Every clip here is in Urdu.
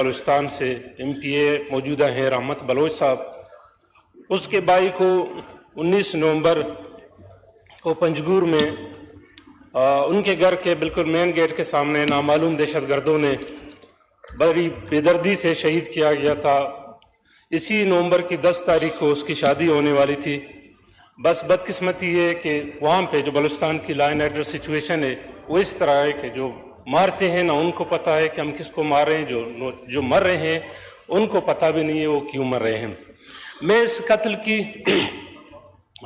بلوچستان سے MPA موجودہ ہیں رحمت بلوچ صاحب، اس کے بھائی کو 19 نومبر کو پنجگور میں ان کے گھر کے بالکل مین گیٹ کے سامنے نامعلوم دہشت گردوں نے بڑی بے دردی سے شہید کیا گیا تھا۔ اسی نومبر کی 10 تاریخ کو اس کی شادی ہونے والی تھی۔ بس بدقسمتی یہ ہے کہ وہاں پہ جو بلوچستان کی لائن ایڈر سچویشن ہے وہ اس طرح ہے کہ جو مارتے ہیں نہ ان کو پتہ ہے کہ ہم کس کو مار رہے ہیں، جو مر رہے ہیں ان کو پتہ بھی نہیں ہے وہ کیوں مر رہے ہیں۔ میں اس قتل کی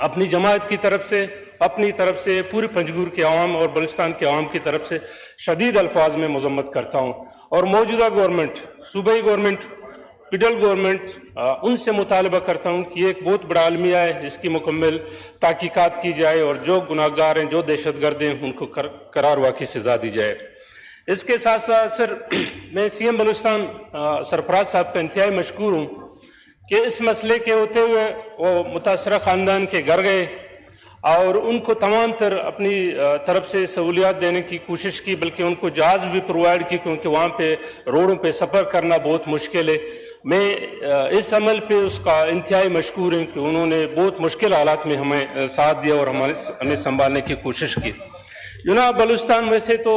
اپنی جماعت کی طرف سے، اپنی طرف سے، پوری پنجگور کے عوام اور بلوچستان کے عوام کی طرف سے شدید الفاظ میں مذمت کرتا ہوں، اور موجودہ گورنمنٹ، صوبائی گورنمنٹ، فیڈرل گورنمنٹ، ان سے مطالبہ کرتا ہوں کہ یہ ایک بہت بڑا المیہ ہے، اس کی مکمل تحقیقات کی جائے اور جو گناہ گار ہیں، جو دہشت گرد ہیں، ان کو قرار واقعی سزا دی جائے۔ اس کے ساتھ ساتھ سر میں CM بلوچستان سرفراز صاحب کا انتہائی مشکور ہوں کہ اس مسئلے کے ہوتے ہوئے وہ متاثرہ خاندان کے گھر گئے اور ان کو تمام تر اپنی طرف سے سہولیات دینے کی کوشش کی، بلکہ ان کو جہاز بھی پرووائڈ کی، کیونکہ وہاں پہ روڈوں پہ سفر کرنا بہت مشکل ہے۔ میں اس عمل پہ اس کا انتہائی مشکور ہوں کہ انہوں نے بہت مشکل حالات میں ہمیں ساتھ دیا اور ہمیں سنبھالنے کی کوشش کی۔ جناب بلوچستان ویسے تو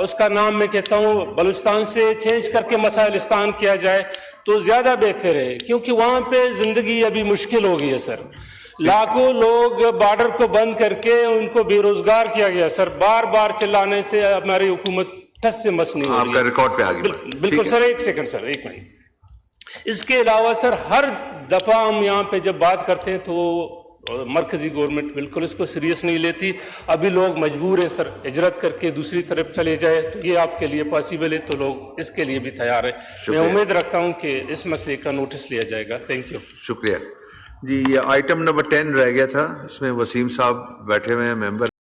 اس کا نام میں کہتا ہوں بلوچستان سے چینج کر کے مسائلستان کیا جائے تو زیادہ بہتر ہے، کیونکہ وہاں پہ زندگی ابھی مشکل ہو گئی ہے سر۔ لاکھوں لوگ بارڈر کو بند کر کے ان کو بے روزگار کیا گیا سر۔ بار بار چلانے سے ہماری حکومت ٹس سے مس نہیں ہو رہی ہے۔ آپ کا ریکارڈ پہ آگے بالکل سر، ایک سیکنڈ سر، ایک منٹ۔ اس کے علاوہ سر ہر دفعہ ہم یہاں پہ جب بات کرتے ہیں تو مرکزی گورنمنٹ بالکل اس کو سیریس نہیں لیتی۔ ابھی لوگ مجبور ہیں سر ہجرت کر کے دوسری طرف چلے جائے، تو یہ آپ کے لیے پاسبل ہے تو لوگ اس کے لیے بھی تیار ہیں۔ میں امید رکھتا ہوں کہ اس مسئلے کا نوٹس لیا جائے گا۔ تھینک یو، شکریہ جی۔ یہ آئٹم نمبر 10 رہ گیا تھا، اس میں وسیم صاحب بیٹھے ہوئے ہیں، ممبر۔